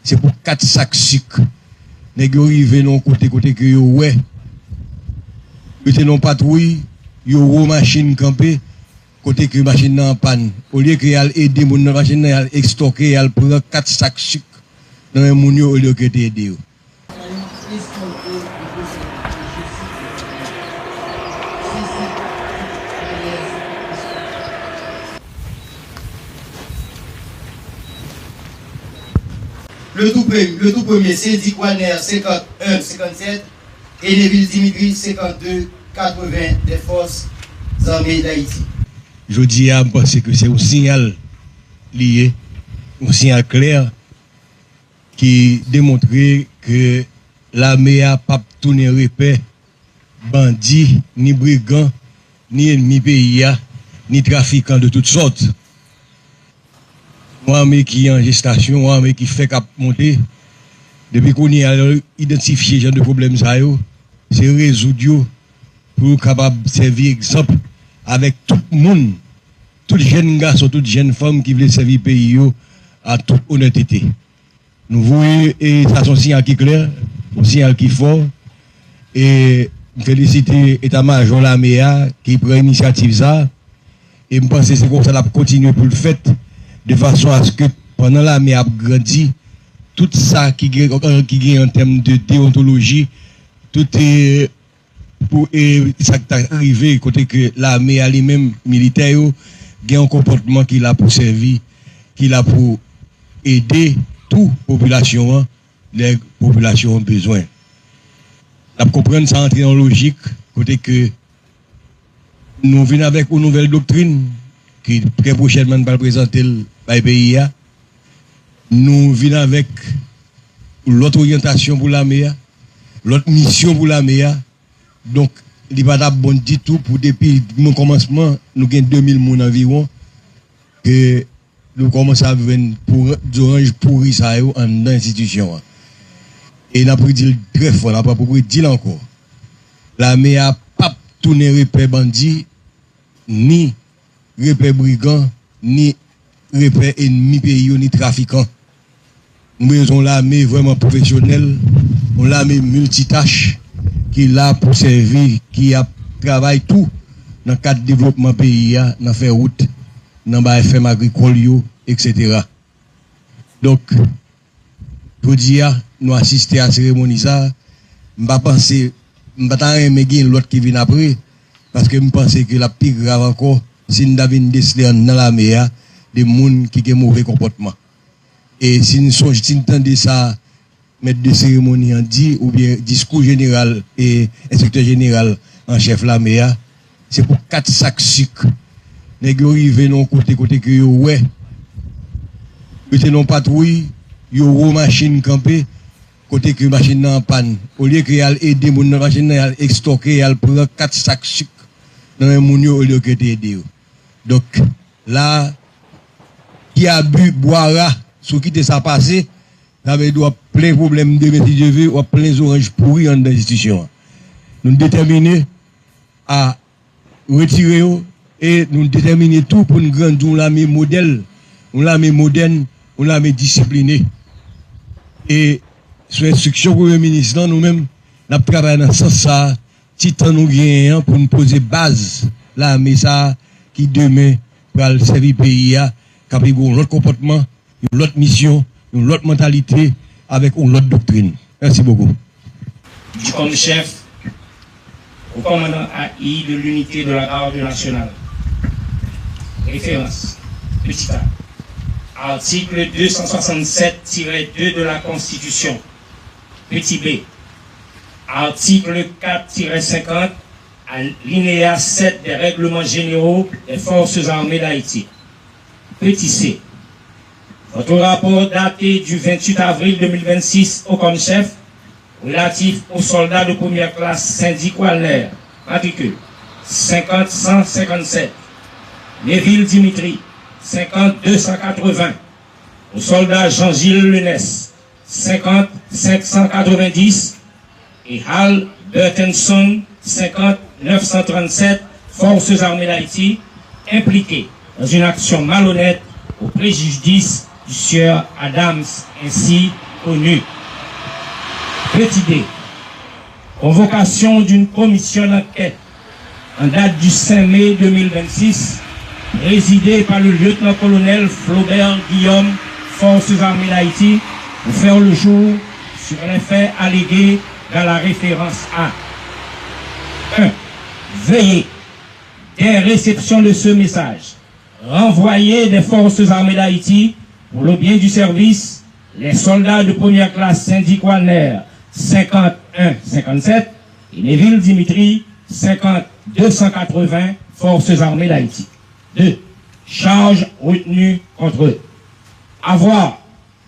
c'est pour 4 sacs sucre. Nèg yo rive non côté que yo ouais. Yo non patrouille, yo ro machine campé côté que machine en panne. Au lieu que yal aider moun nan machine yal extorquer yal prend 4 sacs sucre dans moun yo au lieu que aider yo. Le tout premier, c'est Dikwaner 51-57 et Neville Dimitri 52-80 des forces armées d'Haïti. Je dis à penser que c'est un signal lié, un signal clair qui démontre que l'armée a pas tourné repère, bandits, ni brigands, ni ennemis pays, ni trafiquants de toutes sortes. Une armée qui est en gestation, une armée qui fait cap monter, depuis qu'on y a identifié ce genre de problème, c'est résoudre pour capable servir exemple avec tout le monde, tous les jeunes garçons, toutes les jeunes femmes qui veulent servir le pays à toute honnêteté. Nous voyons, et ça c'est un signal qui est clair, un signal qui est fort, et je félicite l'état-major l'armée qui prend l'initiative ça, et je pense que c'est comme ça qu'on continue pour le fait, de façon à ce que pendant l'armée a grandi, tout ça qui est en termes de déontologie, tout est pour ça qui est arrivé, côté que l'armée a lui-même militaire, il y a un comportement qui l'a pour servir, qui l'a pour aider toute population, les populations ont besoin. Nous comprenons ça entrer en logique, côté que nous venons avec une nouvelle doctrine qui très prochainement va présenter le pays. Nous venons avec l'autre orientation pour l'armée, l'autre mission pour l'armée. Donc, il va d'abord bon du tout pour depuis mon commencement, nous avons 2000 personnes environ, que nous commençons à venir pour d'orange pourri ça en l'institution. Et nous avons dit très fort, nous avons dit encore. L'armée a pas tourné repère bandit, ni repère brigand, ni repère ennemi pays, ni trafiquant. Nous avons l'armée vraiment professionnelle, on l'armée multitâche, qui est là pour servir, qui a travaillé tout dans le cadre du développement pays, dans la faire route, dans le FM agricole, etc. Donc, pour dire, nous assistons à la cérémonie, ça, je ne pense pas que l'autre qui vient après, parce que je pense que la pire grave encore, si nous avons décelé dans la mer, des gens qui ont mauvais comportement. Et si nous entendons ça, maître de cérémonie en dit, ou bien discours général et inspecteur général en chef la mer, c'est pour 4 sacs sucre. Les gens arrivent non côté que yo ouais. Ils non patrouille, yo ro machine campé côté que machine en panne. Au lieu que yal aider moun nan machine yal extorquer, yal prend 4 sacs sucre dans moun yo au lieu que aider. Donc là qui a bu boira sous qui ça passé, ça veut dire plein problème de métier de vie ou plein oranges pourris en institution. Nous déterminés à retirer et nous déterminer tout pour nous grandir l'armée modèle, l'armée moderne, l'armée disciplinée. Et sur instruction pour le ministre, nous-mêmes, nous travaillons dans ce sens ça, titan nous gagnons pour nous poser base l'armée ça qui demain va servir le pays, qui a un autre comportement, une autre mission, une autre mentalité, avec une autre doctrine. Merci beaucoup. Comme chef au commandant AI de l'unité de la garde nationale. Référence. Petit A. Article 267-2 de la Constitution. Petit B. Article 4-50, alinéa 7 des règlements généraux des forces armées d'Haïti. Petit C. Votre rapport daté du 28 avril 2026 au CONCHEF relatif aux soldats de première classe syndical matricule 50-157, Neville Dimitri 50-280, aux soldats Jean-Gilles Lenès 50-590 et Hal Burtenson 50-937, Forces armées d'Haïti, impliqués dans une action malhonnête au préjudice du sieur Adams ainsi connue. Petit D. Convocation d'une commission d'enquête en date du 5 mai 2026, présidée par le lieutenant-colonel Flaubert Guillaume, Forces armées d'Haïti, pour faire le jour sur les faits allégués dans la référence A. 1. Veiller, dès réception de ce message, renvoyer des Forces armées d'Haïti pour le bien du service, les soldats de première classe syndic Wagner 51-57 et Neville Dimitri 50-280 Forces armées d'Haïti. 2. Charge retenue contre eux. Avoir,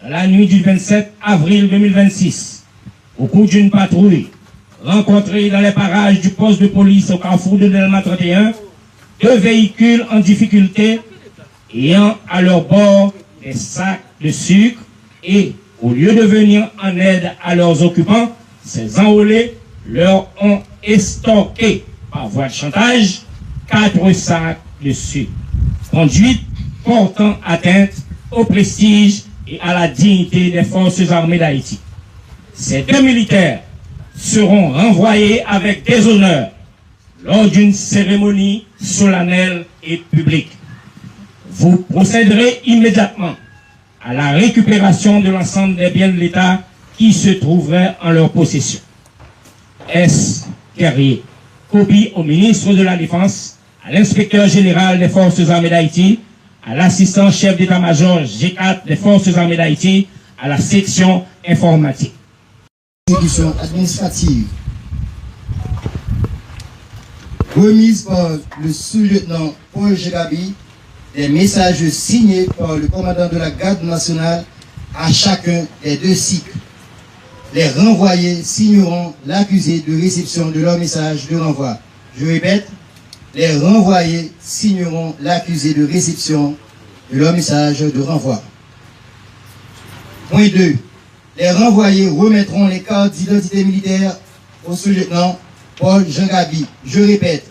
dans la nuit du 27 avril 2026, au cours d'une patrouille, rencontré dans les parages du poste de police au carrefour de Delma 31, 2 véhicules en difficulté ayant à leur bord des sacs de sucre et, au lieu de venir en aide à leurs occupants, ces enrôlés leur ont estorqué par voie de chantage 4 sacs de sucre. Conduite portant atteinte au prestige et à la dignité des Forces armées d'Haïti. Ces 2 militaires seront renvoyés avec déshonneur lors d'une cérémonie solennelle et publique. Vous procéderez immédiatement à la récupération de l'ensemble des biens de l'État qui se trouveraient en leur possession. S. Terrier. Copie au ministre de la Défense, à l'inspecteur général des Forces armées d'Haïti, à l'assistant chef d'état-major G4 des Forces armées d'Haïti, à la section informatique. Exécution administrative. Remise par le sous-lieutenant Paul Gégabi, des messages signés par le commandant de la garde nationale à chacun des 2 cycles. Les renvoyés signeront l'accusé de réception de leur message de renvoi. Je répète, les renvoyés signeront l'accusé de réception de leur message de renvoi. Point 2. Les renvoyés remettront les cartes d'identité militaire au sous-lieutenant Paul Gégabi. Je répète,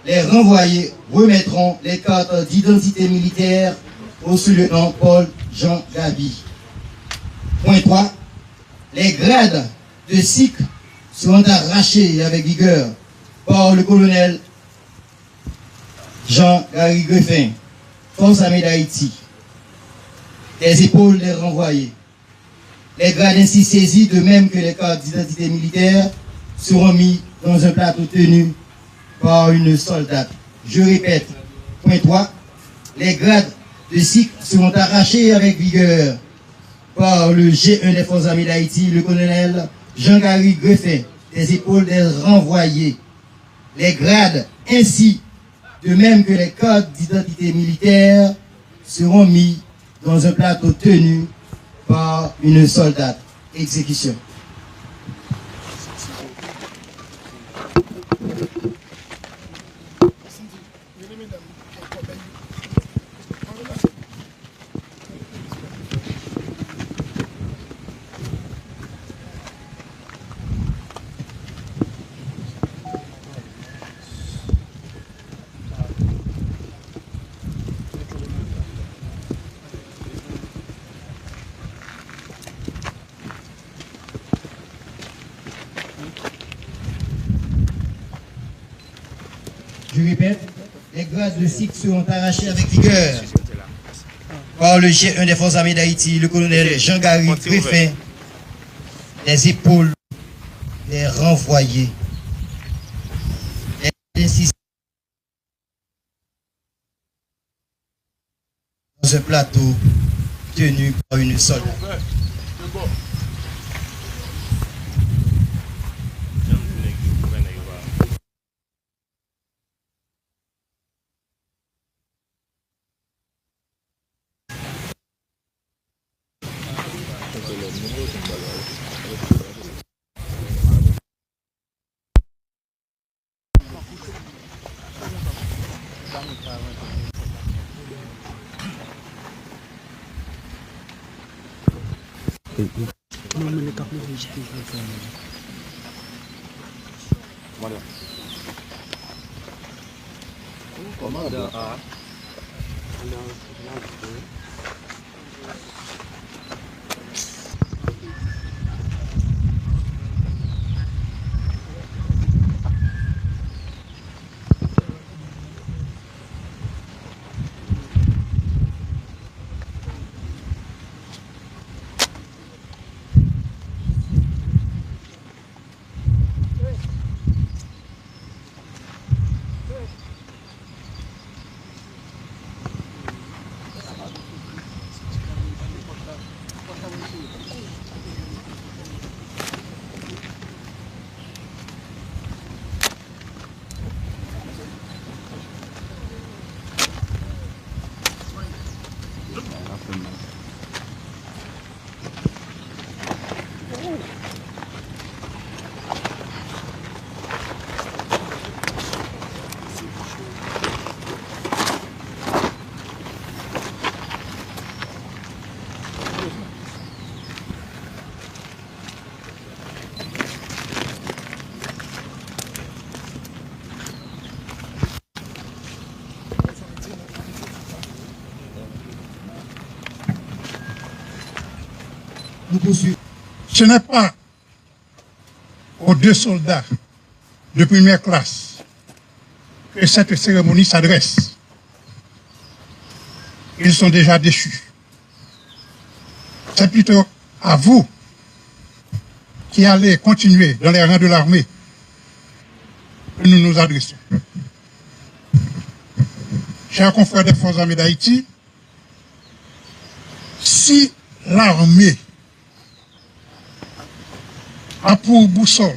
les renvoyés remettront les cartes d'identité militaire au sous-lieutenant Paul Gégabi. Point 3. Les grades de cycle seront arrachés avec vigueur par le colonel Jean-Gary Griffin, Forces armées d'Haïti. Les épaules des renvoyés. Les grades ainsi saisis, de même que les cartes d'identité militaire, seront mis dans un plateau tenu par une soldate. Je répète, point 3, les grades de cycle seront arrachés avec vigueur par le G1 des Forces armées d'Haïti, le colonel Jean-Gary Griffin, des épaules des renvoyés. Les grades ainsi, de même que les cartes d'identité militaire, seront mis dans un plateau tenu par une soldate. Exécution. Je répète, les grades de cycle seront arrachés avec vigueur par le G1 des Forces armées d'Haïti, le colonel Jean-Gary Griffin, les épaules des renvoyés. Dans un plateau tenu par une soldate. Nous poursuivons. Ce n'est pas aux 2 soldats de première classe que cette cérémonie s'adresse. Ils sont déjà déchus. C'est plutôt à vous qui allez continuer dans les rangs de l'armée que nous nous adressons. Chers confrères des Forces armées d'Haïti, si l'armée a pour boussole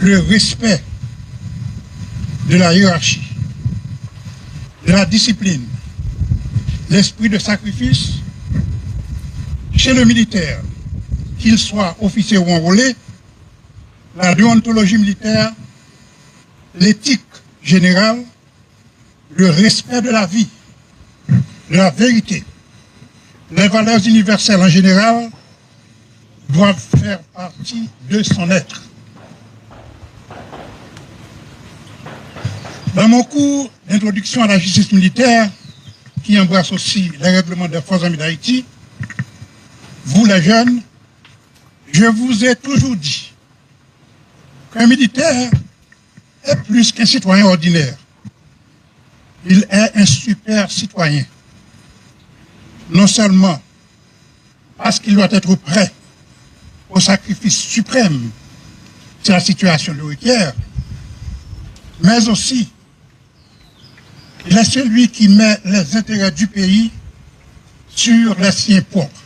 le respect de la hiérarchie, de la discipline, l'esprit de sacrifice, chez le militaire, qu'il soit officier ou enrôlé, la déontologie militaire, l'éthique générale, le respect de la vie, de la vérité, les valeurs universelles en général doivent faire partie de son être. Dans mon cours d'introduction à la justice militaire, qui embrasse aussi les règlements des Forces armées d'Haïti, vous les jeunes, je vous ai toujours dit qu'un militaire est plus qu'un citoyen ordinaire. Il est un super citoyen. Non seulement parce qu'il doit être prêt au sacrifice suprême si la situation le requiert, mais aussi il est celui qui met les intérêts du pays sur les siens propres.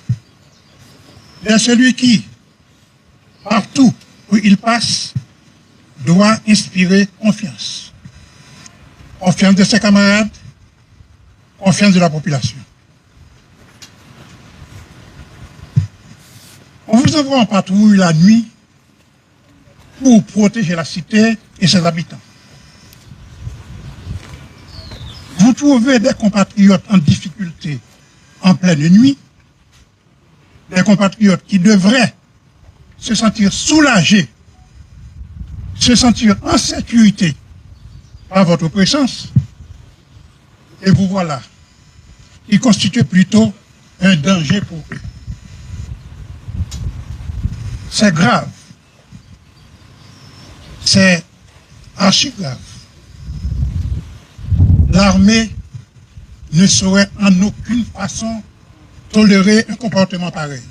Il est celui qui, partout où il passe, doit inspirer confiance. Confiance de ses camarades, confiance de la population. On vous envoie en patrouille la nuit pour protéger la cité et ses habitants. Vous trouvez des compatriotes en difficulté en pleine nuit, des compatriotes qui devraient se sentir soulagés, se sentir en sécurité par votre présence, et vous voilà, qui constitue plutôt un danger pour eux. C'est grave, c'est archi grave. L'armée ne saurait en aucune façon tolérer un comportement pareil.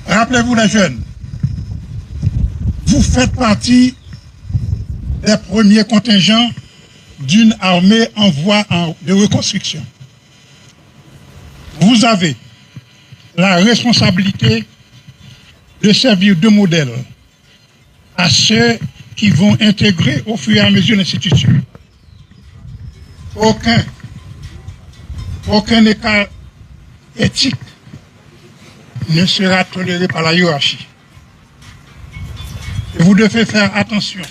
Rappelez-vous les jeunes, vous faites partie des premiers contingents d'une armée en voie de reconstruction. Vous avez la responsabilité de servir de modèle à ceux qui vont intégrer au fur et à mesure l'institution. Aucun écart éthique ne sera toléré par la hiérarchie. Et vous devez faire attention,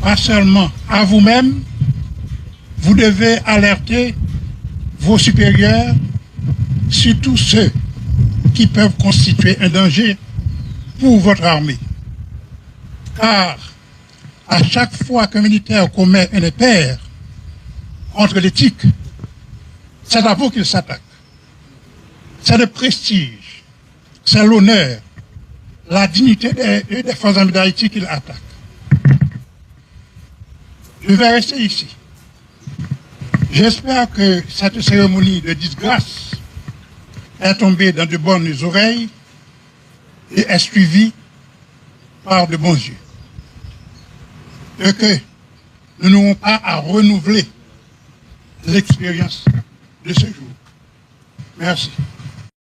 pas seulement à vous-même, vous devez alerter vos supérieurs, surtout ceux qui peuvent constituer un danger pour votre armée. Car à chaque fois qu'un militaire commet un impair contre l'éthique, c'est à vous qu'il s'attaque. C'est le prestige, c'est l'honneur, la dignité des Forces armées d'Haïti qu'il attaque. Je vais rester ici. J'espère que cette cérémonie de disgrâce est tombée dans de bonnes oreilles et est suivie par de bons yeux. Et que nous n'aurons pas à renouveler l'expérience de ce jour. Merci.